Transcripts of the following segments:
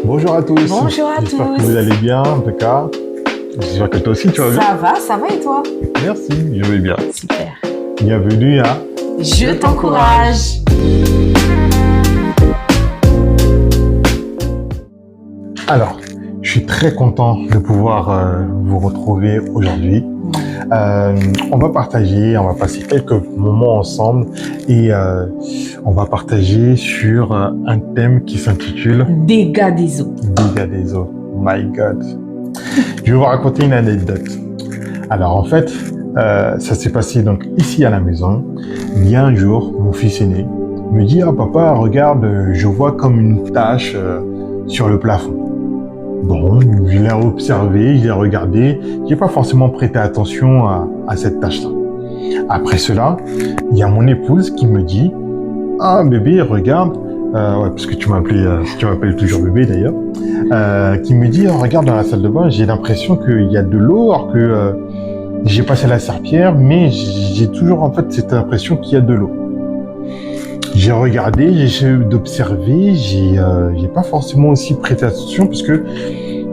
Bonjour à tous. Bonjour à J'espère tous. que vous allez bien, en tout cas. J'espère que toi aussi tu vas bien. Ça va et toi? Merci, je vais bien. Super. Bienvenue à Je t'encourage. Alors, je suis très content de pouvoir vous retrouver aujourd'hui. On va passer quelques moments ensemble et on va partager sur un thème qui s'intitule Dégâts des eaux. Dégâts des eaux. My God. Je vais vous raconter une anecdote. Alors en fait, ça s'est passé donc ici à la maison. Il y a un jour, mon fils aîné me dit « Ah papa, regarde, je vois comme une tache sur le plafond. » Bon, je l'ai observé, je l'ai regardé, j'ai pas forcément prêté attention à cette tache-là. Après cela, il y a mon épouse qui me dit « Ah bébé, regarde, ouais, parce que tu m'appelles toujours bébé d'ailleurs, qui me dit « Regarde dans la salle de bain, j'ai l'impression qu'il y a de l'eau, alors que j'ai passé la serpillière, mais j'ai toujours en fait cette impression qu'il y a de l'eau. » J'ai regardé, j'ai essayé d'observer, j'ai pas forcément aussi prêté attention parce que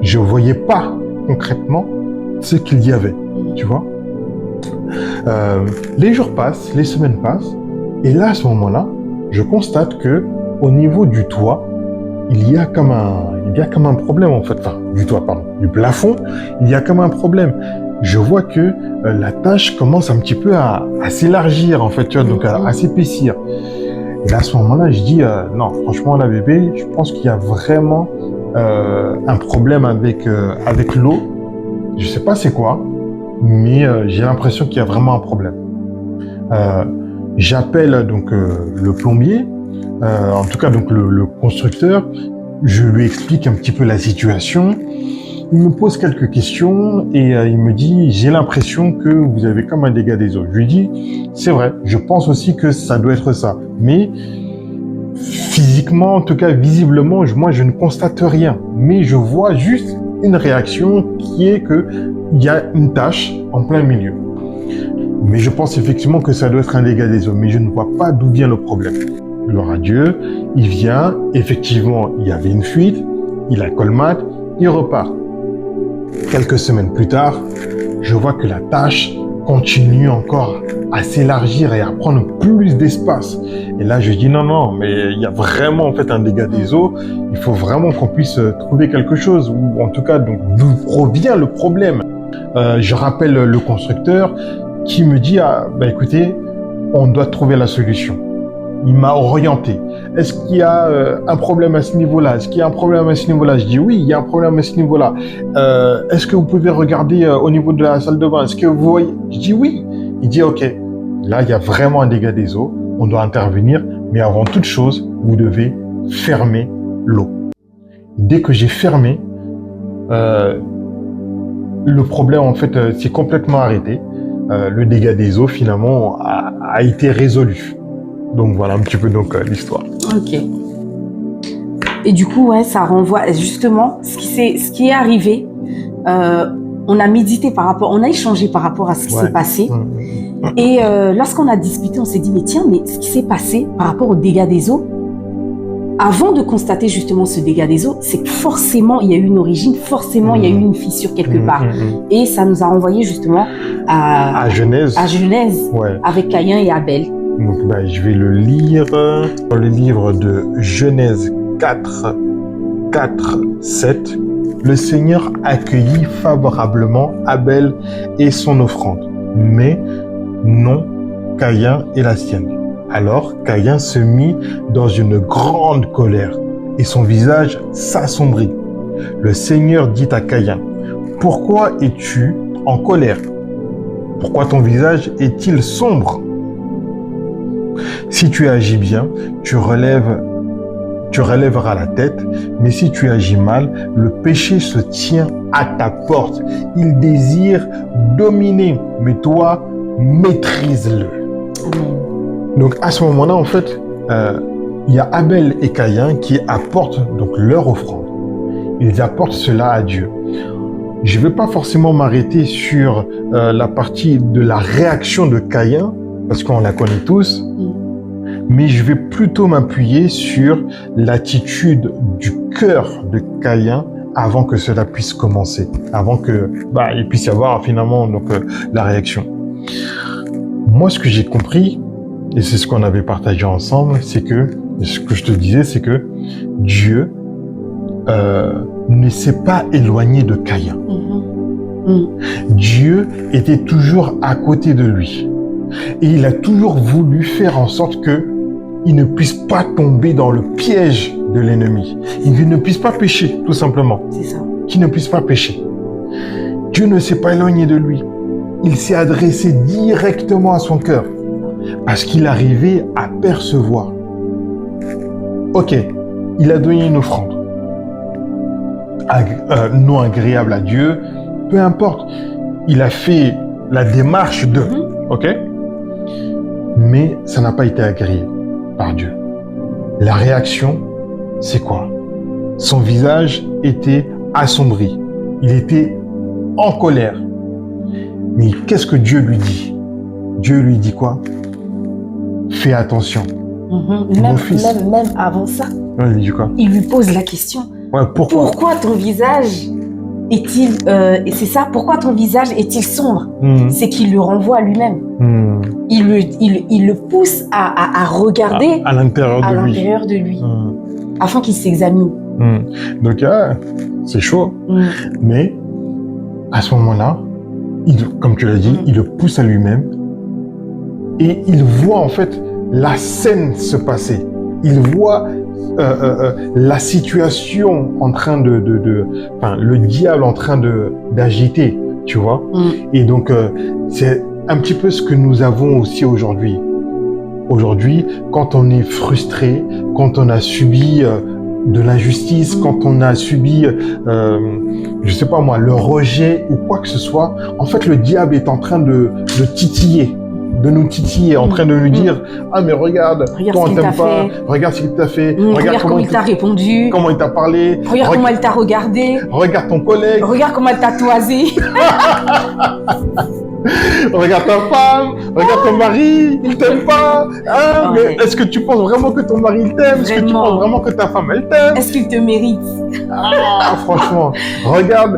je voyais pas concrètement ce qu'il y avait, tu vois. Les jours passent, les semaines passent, et là à ce moment-là, je constate que au niveau du toit, il y a comme un problème en fait, enfin du toit pardon, du plafond, il y a comme un problème. Je vois que la tache commence un petit peu à s'élargir en fait, tu vois, donc à s'épaissir. Et là, à ce moment-là, je dis non, franchement là bébé, je pense qu'il y a vraiment un problème avec l'eau. Je sais pas c'est quoi, mais j'ai l'impression qu'il y a vraiment un problème. J'appelle donc le plombier, en tout cas donc le constructeur. Je lui explique un petit peu la situation. Il me pose quelques questions et il me dit « J'ai l'impression que vous avez comme un dégât des eaux. » Je lui dis « C'est vrai, je pense aussi que ça doit être ça. Mais physiquement, en tout cas visiblement, moi je ne constate rien. Mais je vois juste une réaction qui est qu'il y a une tache en plein milieu. Mais je pense effectivement que ça doit être un dégât des eaux. Mais je ne vois pas d'où vient le problème. » Gloire à Dieu, il vient, effectivement, il y avait une fuite, il la colmate, il repart. Quelques semaines plus tard, je vois que la tache continue encore à s'élargir et à prendre plus d'espace. Et là, je dis non, mais il y a vraiment en fait un dégât des eaux. Il faut vraiment qu'on puisse trouver quelque chose, ou en tout cas, donc d'où provient le problème. Je rappelle le constructeur qui me dit écoutez, on doit trouver la solution. Il m'a orienté. Est-ce qu'il y a un problème à ce niveau-là? Est-ce qu'il y a un problème à ce niveau-là? Je dis oui, il y a un problème à ce niveau-là. Est-ce que vous pouvez regarder au niveau de la salle de bain? Est-ce que vous voyez? Je dis oui. Il dit ok. Là, il y a vraiment un dégât des eaux. On doit intervenir. Mais avant toute chose, vous devez fermer l'eau. Dès que j'ai fermé, le problème en fait s'est complètement arrêté. Le dégât des eaux finalement a été résolu. Donc voilà un petit peu donc l'histoire. Ok. Et du coup, ouais, ça renvoie justement ce qui est arrivé. On a médité on a échangé par rapport à ce qui s'est passé. Et lorsqu'on a discuté, on s'est dit mais tiens, mais ce qui s'est passé par rapport au dégât des eaux, avant de constater justement ce dégât des eaux, c'est que forcément il y a eu une origine, forcément il y a eu une fissure quelque part. Et ça nous a renvoyé justement à Genèse. Ouais. Avec Caïn et Abel. Donc, je vais le lire dans le livre de Genèse 4, 7. Le Seigneur accueillit favorablement Abel et son offrande, mais non Caïn et la sienne. Alors Caïn se mit dans une grande colère et son visage s'assombrit. Le Seigneur dit à Caïn, « Pourquoi es-tu en colère? Pourquoi ton visage est-il sombre? Si tu agis bien, tu relèveras la tête, mais si tu agis mal, le péché se tient à ta porte. Il désire dominer, mais toi, maîtrise-le. » Donc à ce moment-là, en fait, il y a Abel et Caïn qui apportent donc leur offrande. Ils apportent cela à Dieu. Je ne vais pas forcément m'arrêter sur la partie de la réaction de Caïn, parce qu'on la connaît tous. mais je vais plutôt m'appuyer sur l'attitude du cœur de Caïn avant que cela puisse commencer, avant que il puisse y avoir finalement la réaction. Moi, ce que j'ai compris, et c'est ce qu'on avait partagé ensemble, c'est que, ce que je te disais, c'est que Dieu ne s'est pas éloigné de Caïn. Dieu était toujours à côté de lui. Et il a toujours voulu faire en sorte que il ne puisse pas tomber dans le piège de l'ennemi. Il ne puisse pas pécher, tout simplement. C'est ça. Qu'il ne puisse pas pécher. Dieu ne s'est pas éloigné de lui. Il s'est adressé directement à son cœur. Parce qu'il arrivait à percevoir. Ok, il a donné une offrande. Non agréable à Dieu, peu importe. Il a fait la démarche de... Ok? Mais ça n'a pas été agréé par Dieu. La réaction, c'est quoi? Son visage était assombri. Il était en colère. Mais qu'est-ce que Dieu lui dit? Dieu lui dit quoi? Fais attention. Même avant ça, il dit quoi? Il lui pose la question. Ouais, pourquoi ton visage est-il... c'est ça, pourquoi ton visage est-il sombre? C'est qu'il le renvoie à lui-même. Il le pousse à regarder à l'intérieur de lui. Afin qu'il s'examine. Donc, c'est chaud. Mais, à ce moment-là, comme tu l'as dit, il le pousse à lui-même et il voit en fait la scène se passer. Il voit la situation en train le diable en train d'agiter, tu vois. Et donc, c'est un petit peu ce que nous avons aussi aujourd'hui. Aujourd'hui, quand on est frustré, quand on a subi de l'injustice, quand on a subi, je sais pas moi, le rejet ou quoi que ce soit, en fait, le diable est en train de titiller, de nous titiller, en train de nous dire « Ah, mais regarde toi, on t'aime pas, regarde ce qu'il t'a fait, regarde comment il t'a répondu, comment il t'a parlé, regarde comment il t'a regardé, regarde ton collègue, regarde comment elle t'a toisé. » Regarde ta femme, regarde ton mari, il t'aime pas. Mais est-ce que tu penses vraiment que ton mari il t'aime? Est-ce que tu penses vraiment que ta femme elle t'aime? Est-ce qu'il te mérite? Franchement, regarde.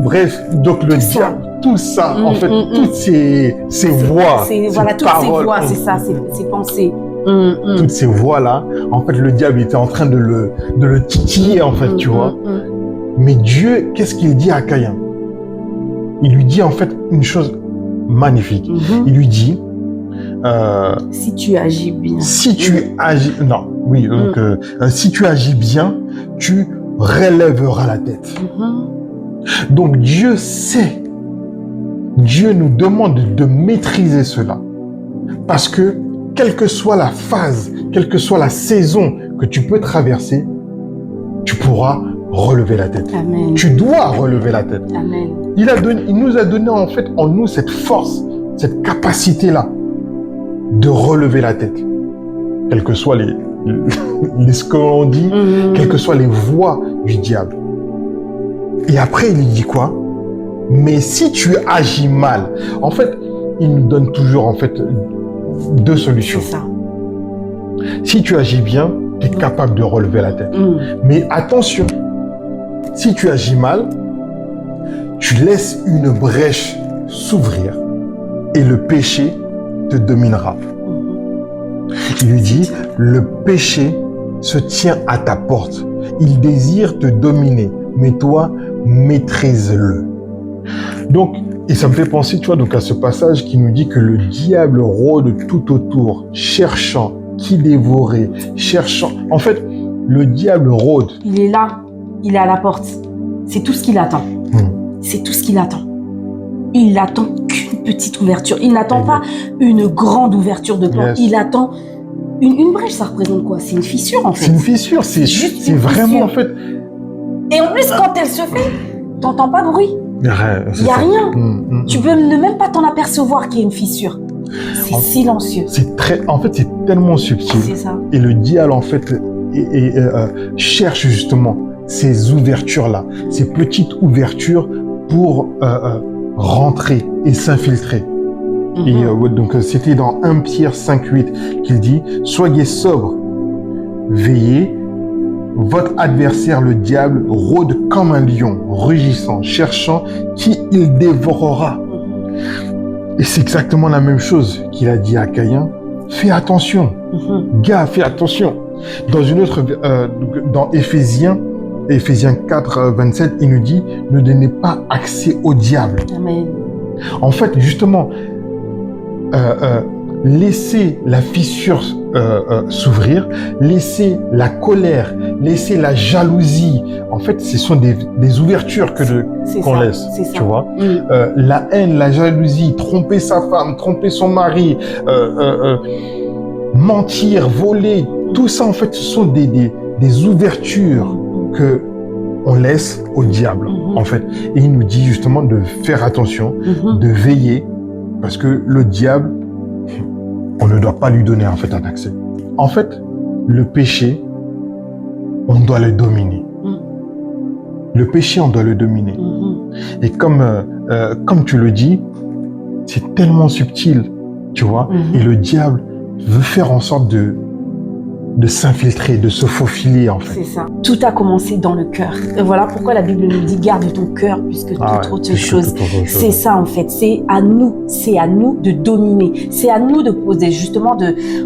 Bref, donc le diable, tout ça, en fait, toutes ces voix, toutes ces voix, c'est ça, ces pensées. Toutes ces voix-là, en fait, le diable était en train de le titiller, en fait, tu vois. Mais Dieu, qu'est-ce qu'il dit à Caïn? Il lui dit en fait une chose magnifique. Il lui dit si tu agis bien. Si tu agis si tu agis bien, tu relèveras la tête. Donc Dieu sait. Dieu nous demande de maîtriser cela. Parce que quelle que soit la phase, quelle que soit la saison que tu peux traverser, tu pourras relever la tête. Amen. Tu dois relever la tête. Amen. Il nous a donné en fait en nous cette force, cette capacité-là de relever la tête. Quels que soient ce qu'on dit, quelles que soient les voix du diable. Et après, il lui dit quoi? Mais si tu agis mal, en fait, il nous donne toujours en fait deux solutions. C'est ça. Si tu agis bien, tu es capable de relever la tête. Mais attention, si tu agis mal, tu laisses une brèche s'ouvrir et le péché te dominera. Il lui dit, le péché se tient à ta porte. Il désire te dominer, mais toi, maîtrise-le. Donc, et ça me fait penser, tu vois, donc à ce passage qui nous dit que le diable rôde tout autour, cherchant qui dévorer, cherchant. En fait, le diable rôde. Il est là, il est à la porte. C'est tout ce qu'il attend. C'est tout ce qu'il attend. Il n'attend qu'une petite ouverture. Il n'attend pas une grande ouverture de porte. Il attend une brèche. Ça représente quoi? C'est une fissure en fait. C'est une fissure. C'est vraiment en fait. Et en plus, quand elle se fait, t'entends pas de bruit. Il n'y a rien. Tu peux même pas t'en apercevoir qu'il y a une fissure. C'est silencieux. En fait, c'est tellement subtil. C'est ça. Et le diable, en fait, cherche justement ces ouvertures-là, ces petites ouvertures pour rentrer et s'infiltrer. Et donc, c'était dans 1 Pierre 5,8 qu'il dit « Soyez sobres, veillez, votre adversaire, le diable, rôde comme un lion, rugissant, cherchant qui il dévorera. » Et c'est exactement la même chose qu'il a dit à Caïn. Fais attention, gars, fais attention. Dans une autre, dans Éphésiens 4, 27, il nous dit ne donnez pas accès au diable. Amen. En fait, justement, laissez la fissure s'ouvrir, laissez la colère, laissez la jalousie. En fait, ce sont des ouvertures qu'on laisse, tu vois. La haine, la jalousie, tromper sa femme, tromper son mari, mentir, voler, tout ça, en fait, ce sont des ouvertures que on laisse au diable, en fait. Et il nous dit justement de faire attention, de veiller, parce que le diable, on ne doit pas lui donner en fait un accès. En fait, le péché, on doit le dominer. Le péché, on doit le dominer. Et comme tu le dis, c'est tellement subtil, tu vois. Et le diable veut faire en sorte de s'infiltrer, de se faufiler en fait. C'est ça. Tout a commencé dans le cœur. Et voilà pourquoi la Bible nous dit garde ton cœur puisque toute autre chose. C'est ça en fait. C'est à nous de dominer. C'est à nous de poser justement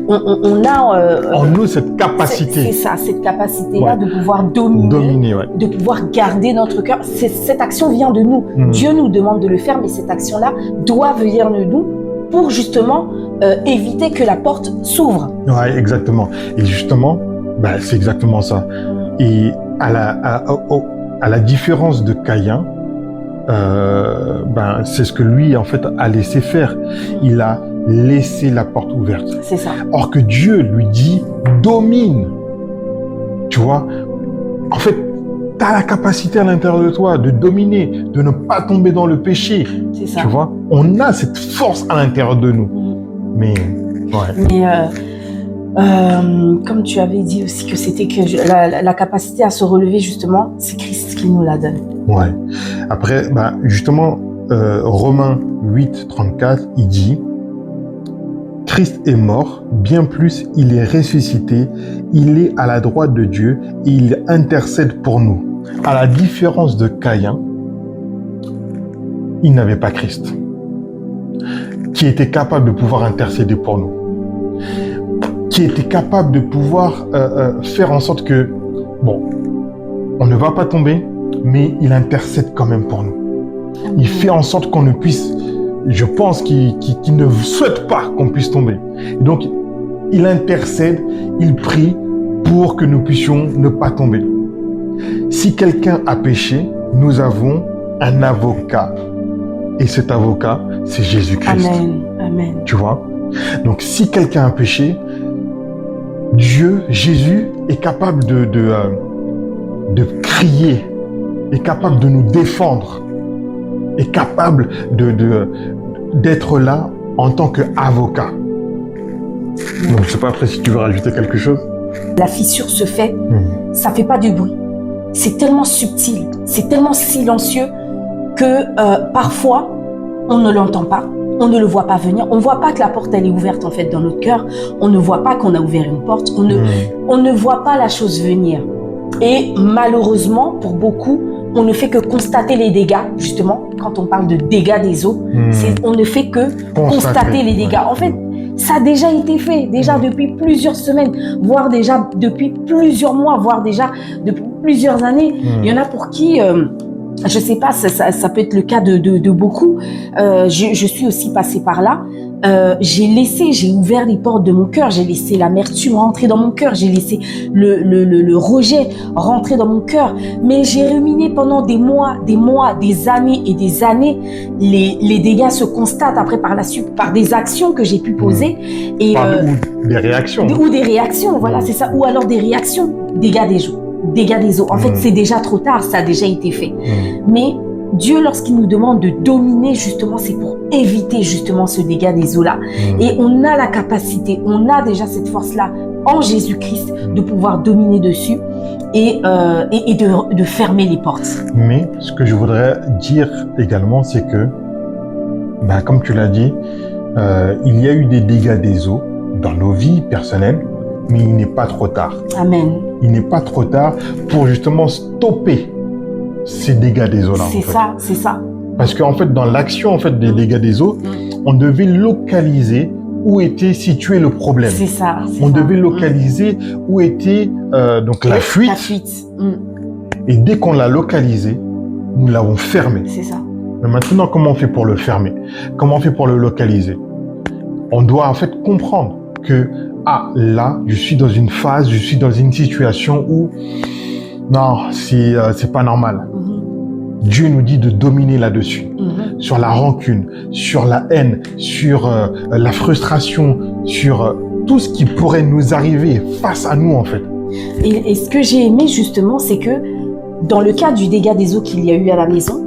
on a en nous cette capacité. C'est ça, cette capacité-là de pouvoir dominer, de pouvoir garder notre cœur. Cette action vient de nous. Dieu nous demande de le faire, mais cette action-là doit venir de nous pour justement éviter que la porte s'ouvre. Ouais, exactement. Et justement, c'est exactement ça. Et à la différence de Caïn, c'est ce que lui, en fait, a laissé faire. Il a laissé la porte ouverte. C'est ça. Or que Dieu lui dit, domine. Tu vois, en fait, tu as la capacité à l'intérieur de toi de dominer, de ne pas tomber dans le péché. C'est ça. Tu vois, on a cette force à l'intérieur de nous. Mais comme tu avais dit aussi que c'était que la capacité à se relever justement, c'est Christ qui nous la donne. Ouais. Après, justement, Romains 8, 34, il dit Christ est mort, bien plus, il est ressuscité, il est à la droite de Dieu et il intercède pour nous. À la différence de Caïn, il n'avait pas Christ, qui était capable de pouvoir intercéder pour nous, qui était capable de pouvoir faire en sorte que, on ne va pas tomber, mais il intercède quand même pour nous. Il fait en sorte qu'on ne puisse, je pense qu'il ne souhaite pas qu'on puisse tomber. Et donc, il intercède, il prie pour que nous puissions ne pas tomber. Si quelqu'un a péché, nous avons un avocat. Et cet avocat, c'est Jésus-Christ. Amen. Amen. Tu vois? Donc, si quelqu'un a péché, Jésus est capable de crier, est capable de nous défendre, est capable d'être là en tant qu'avocat. Donc, je ne sais pas après si tu veux rajouter quelque chose. La fissure se fait, ça fait pas du bruit. C'est tellement subtil, c'est tellement silencieux que parfois, on ne l'entend pas, on ne le voit pas venir, on ne voit pas que la porte elle est ouverte en fait dans notre cœur, on ne voit pas qu'on a ouvert une porte, on ne voit pas la chose venir. Et malheureusement, pour beaucoup, on ne fait que constater les dégâts, justement, quand on parle de dégâts des eaux, on ne fait que constater les dégâts. En fait, ça a déjà été fait, déjà depuis plusieurs semaines, voire déjà depuis plusieurs mois, voire déjà depuis plusieurs années. Il y en a pour qui... je sais pas, ça peut être le cas de beaucoup. Je suis aussi passée par là. J'ai ouvert les portes de mon cœur, j'ai laissé l'amertume rentrer dans mon cœur, j'ai laissé le rejet rentrer dans mon cœur. Mais j'ai ruminé pendant des mois, des années et des années. Les dégâts se constatent après par la suite par des actions que j'ai pu poser. Et, ou des réactions. Ou des réactions, voilà, c'est ça. Ou alors des réactions, dégâts des eaux. En fait, c'est déjà trop tard, ça a déjà été fait. Mais Dieu, lorsqu'il nous demande de dominer, justement, c'est pour éviter justement ce dégât des eaux-là. Et on a la capacité, on a déjà cette force-là en Jésus-Christ de pouvoir dominer dessus et de fermer les portes. Mais ce que je voudrais dire également, c'est que, comme tu l'as dit, Il y a eu des dégâts des eaux dans nos vies personnelles, mais il n'est pas trop tard. Amen. Il n'est pas trop tard pour justement stopper ces dégâts des eaux-là. C'est ça. Parce qu'en fait, dans l'action en fait, des dégâts des eaux, on devait localiser où était situé le problème. C'est ça. On devait localiser où était donc la fuite. La fuite. Et dès qu'on l'a localisé, nous l'avons fermé. C'est ça. Mais maintenant, comment on fait pour le fermer? Comment on fait pour le localiser? On doit en fait comprendre que là, je suis dans une phase, je suis dans une situation où non, c'est pas normal. Dieu nous dit de dominer là-dessus, sur la rancune, sur la haine, sur la frustration, sur tout ce qui pourrait nous arriver face à nous en fait. Et ce que j'ai aimé justement, c'est que dans le cas du dégât des eaux qu'il y a eu à la maison,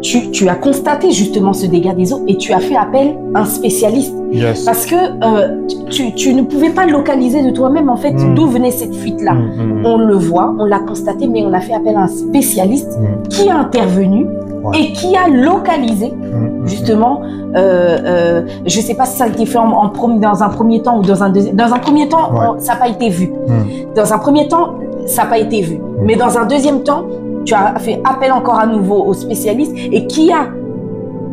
tu as constaté justement ce dégât des eaux et tu as fait appel à un spécialiste. Yes. Parce que tu ne pouvais pas localiser de toi-même en fait d'où venait cette fuite-là. On le voit, on l'a constaté, mais on a fait appel à un spécialiste qui a intervenu et qui a localisé justement, je ne sais pas si ça a été fait dans un premier temps ou dans un deuxième. Dans un premier temps, ça n'a pas été vu. Dans un premier temps, ça n'a pas été vu. Mais dans un deuxième temps, tu as fait appel encore à nouveau au spécialiste et qui a,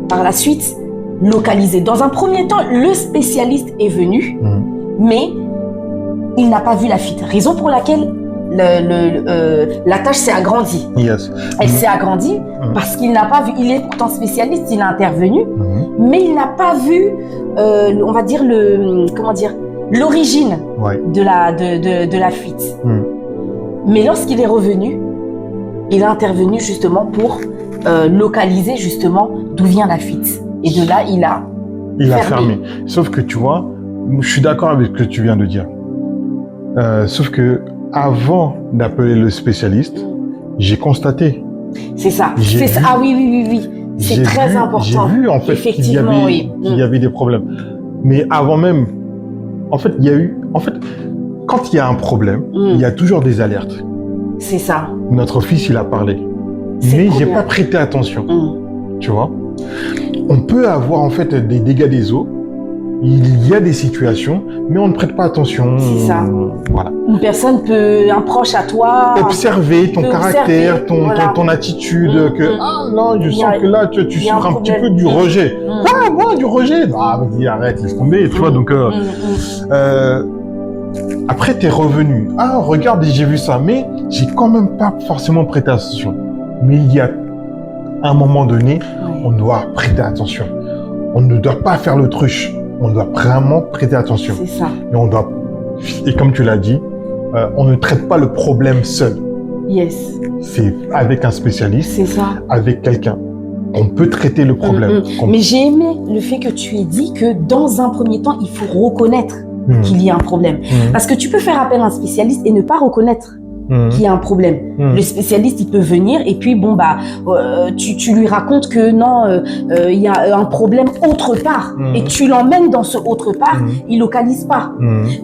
par la suite, localisé. Dans un premier temps, le spécialiste est venu, mais il n'a pas vu la fuite. Raison pour laquelle la tâche s'est agrandie. Yes. Elle s'est agrandie parce qu'il n'a pas vu, il est pourtant spécialiste, il est intervenu, mais il n'a pas vu, on va dire, l'origine de la fuite. Mais lorsqu'il est revenu, il est intervenu justement pour localiser justement d'où vient la fuite. Et de là, il a fermé. Sauf que tu vois, je suis d'accord avec ce que tu viens de dire. Sauf que avant d'appeler le spécialiste, j'ai constaté. C'est ça. Ah oui. C'est très important. J'ai vu en fait qu'il y avait des problèmes. Mais avant même, en fait, quand il y a un problème, il y a toujours des alertes. C'est ça. Notre fils, il a parlé. Mais j'ai pas prêté attention. Tu vois? On peut avoir en fait des dégâts des eaux. Il y a des situations, mais on ne prête pas attention. C'est ça. Voilà. Un proche à toi, observer ton caractère, ton attitude. Non, je sens que là, tu souffres un petit peu du rejet. Moi, du rejet. Vas-y, arrête, laisse tomber. Tu vois, donc. Après, t'es revenu. Regarde, j'ai vu ça, mais j'ai quand même pas forcément prêté attention. Mais il y a un moment donné, on doit prêter attention. On ne doit pas faire l'autruche. On doit vraiment prêter attention. C'est ça. Et comme tu l'as dit, on ne traite pas le problème seul. Yes. C'est avec un spécialiste. C'est ça. Avec quelqu'un. On peut traiter le problème. Mais j'ai aimé le fait que tu aies dit que dans un premier temps, il faut reconnaître qu'il y a un problème. Parce que tu peux faire appel à un spécialiste et ne pas reconnaître qu'il y a un problème. Le spécialiste, il peut venir et puis tu lui racontes que non, il y a un problème autre part et tu l'emmènes dans ce autre part, il localise pas.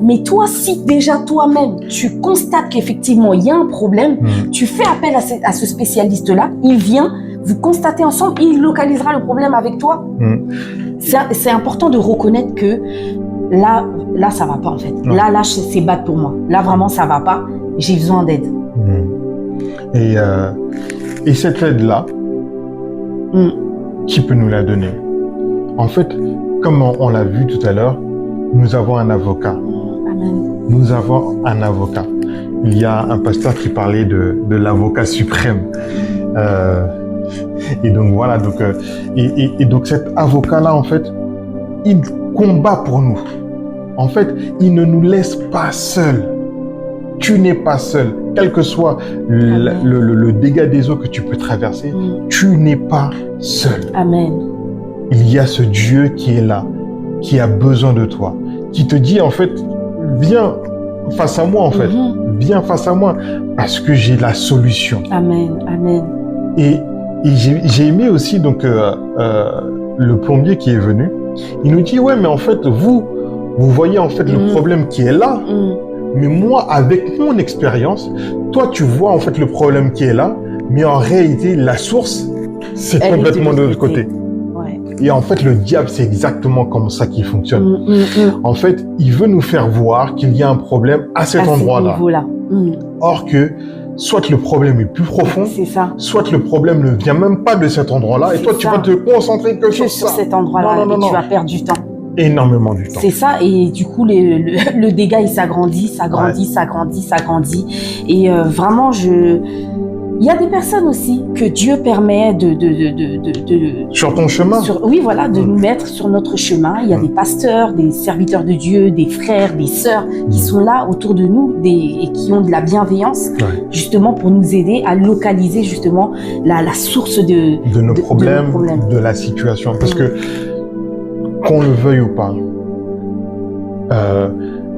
Mais toi, si déjà toi-même tu constates qu'effectivement il y a un problème, tu fais appel à ce spécialiste-là, il vient, vous constatez ensemble, il localisera le problème avec toi. C'est important de reconnaître que là ça va pas en fait. Là c'est bad pour moi. Là vraiment ça va pas. J'ai besoin d'aide. Et cette aide-là, qui peut nous la donner? En fait, comme on l'a vu tout à l'heure, nous avons un avocat. Amen. Nous avons un avocat. Il y a un pasteur qui parlait de l'avocat suprême. Et donc voilà, donc cet avocat-là, en fait, il combat pour nous. En fait, il ne nous laisse pas seuls. Tu n'es pas seul. Quel que soit le dégât des eaux que tu peux traverser, tu n'es pas seul. Amen. Il y a ce Dieu qui est là, qui a besoin de toi, qui te dit en fait, viens face à moi en fait. Viens face à moi parce que j'ai la solution. Amen. Amen. Et j'ai aimé aussi donc le plombier qui est venu. Il nous dit, ouais, mais en fait, vous voyez en fait le problème qui est là. Mais moi, avec mon expérience, toi, tu vois en fait le problème qui est là, mais en réalité, la source, c'est complètement de l'autre côté. Et en fait, le diable, c'est exactement comme ça qu'il fonctionne. En fait, il veut nous faire voir qu'il y a un problème à cet endroit-là. Or que, soit le problème est plus profond, soit le problème ne vient même pas de cet endroit-là, et toi, tu vas te concentrer que sur cet endroit-là, et tu vas perdre du temps. Énormément du temps. C'est ça, et du coup, le dégât, il s'agrandit. Et vraiment, il y a des personnes aussi que Dieu permet Sur ton chemin. De nous mettre sur notre chemin. Il y a des pasteurs, des serviteurs de Dieu, des frères, des sœurs qui sont là autour de nous et qui ont de la bienveillance, justement pour nous aider à localiser justement la source de nos problèmes, de la situation. Parce que, qu'on le veuille ou pas,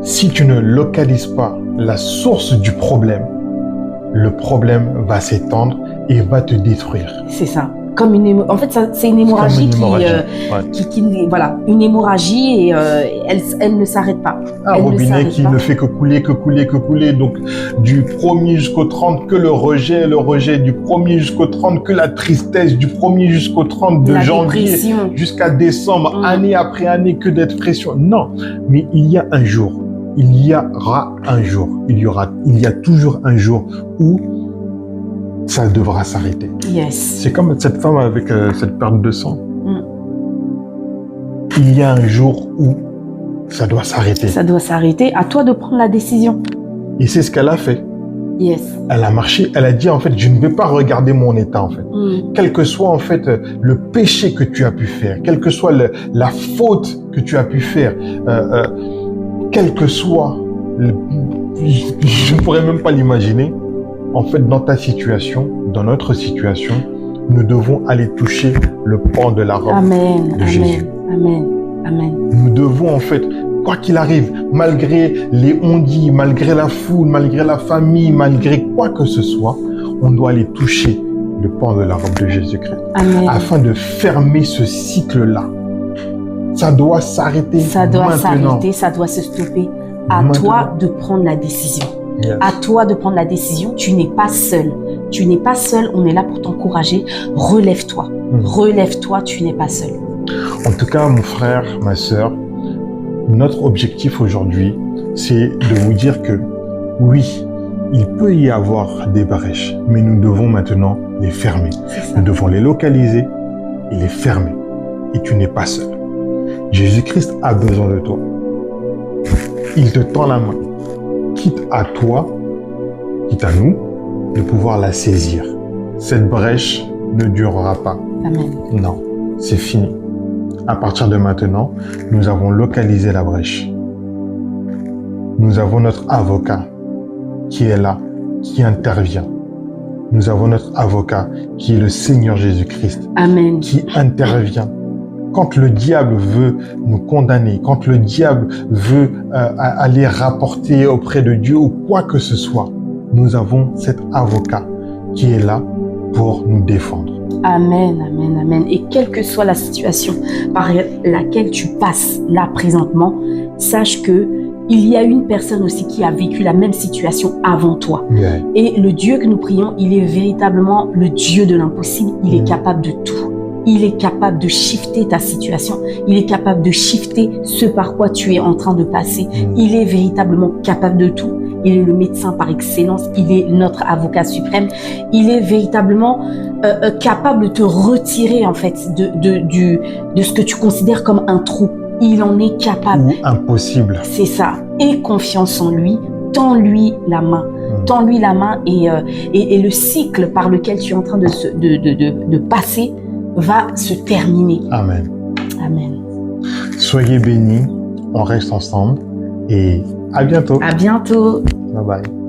si tu ne localises pas la source du problème, le problème va s'étendre et va te détruire. C'est ça. En fait, c'est une hémorragie une hémorragie et elle ne s'arrête pas. Un robinet qui ne fait que couler. Donc, du 1er jusqu'au 30, que le rejet du 1er jusqu'au 30, que la tristesse, du 1er jusqu'au 30 de janvier jusqu'à décembre, année après année, que d'être pression. Non, mais il y a un jour. Il y aura un jour. Il y a toujours un jour où ça devra s'arrêter. Yes. C'est comme cette femme avec cette perte de sang. Il y a un jour où ça doit s'arrêter. Ça doit s'arrêter. À toi de prendre la décision. Et c'est ce qu'elle a fait. Yes. Elle a marché. Elle a dit, en fait, je ne vais pas regarder mon état, en fait. Quel que soit, en fait, le péché que tu as pu faire, quelle que soit la faute que tu as pu faire, quel que soit, je ne pourrais même pas l'imaginer. En fait, dans ta situation, dans notre situation, nous devons aller toucher le pan de la robe de Jésus. Amen. Nous devons, en fait, quoi qu'il arrive, malgré les on-dit, malgré la foule, malgré la famille, malgré quoi que ce soit, on doit aller toucher le pan de la robe de Jésus-Christ. Afin de fermer ce cycle-là. Ça doit s'arrêter maintenant. Ça doit s'arrêter, ça doit se stopper. À toi de prendre la décision. Yes. À toi de prendre la décision. Tu n'es pas seul. Tu n'es pas seul. On est là pour t'encourager. Relève-toi. Relève-toi. Tu n'es pas seul. En tout cas, mon frère, ma sœur, notre objectif aujourd'hui, c'est de vous dire que oui, il peut y avoir des brèches, mais nous devons maintenant les fermer. Nous devons les localiser et les fermer. Et tu n'es pas seul. Jésus-Christ a besoin de toi. Il te tend la main. Quitte à toi, quitte à nous, de pouvoir la saisir. Cette brèche ne durera pas. Amen. Non, c'est fini. À partir de maintenant, nous avons localisé la brèche. Nous avons notre avocat qui est là, qui intervient. Nous avons notre avocat qui est le Seigneur Jésus-Christ. Amen. Qui intervient. Quand le diable veut nous condamner, quand le diable veut aller rapporter auprès de Dieu ou quoi que ce soit, nous avons cet avocat qui est là pour nous défendre. Amen, amen, amen. Et quelle que soit la situation par laquelle tu passes là présentement, sache que il y a une personne aussi qui a vécu la même situation avant toi. Yeah. Et le Dieu que nous prions, il est véritablement le Dieu de l'impossible. Il est capable de tout. Il est capable de shifter ta situation. Il est capable de shifter ce par quoi tu es en train de passer. Il est véritablement capable de tout. Il est le médecin par excellence. Il est notre avocat suprême. Il est véritablement capable de te retirer en fait de ce que tu considères comme un trou. Il en est capable. Ou impossible. C'est ça. Aie confiance en lui. Tends-lui la main. Tends-lui la main et le cycle par lequel tu es en train de passer va se terminer. Amen. Amen. Soyez bénis, on reste ensemble et à bientôt. À bientôt. Bye bye.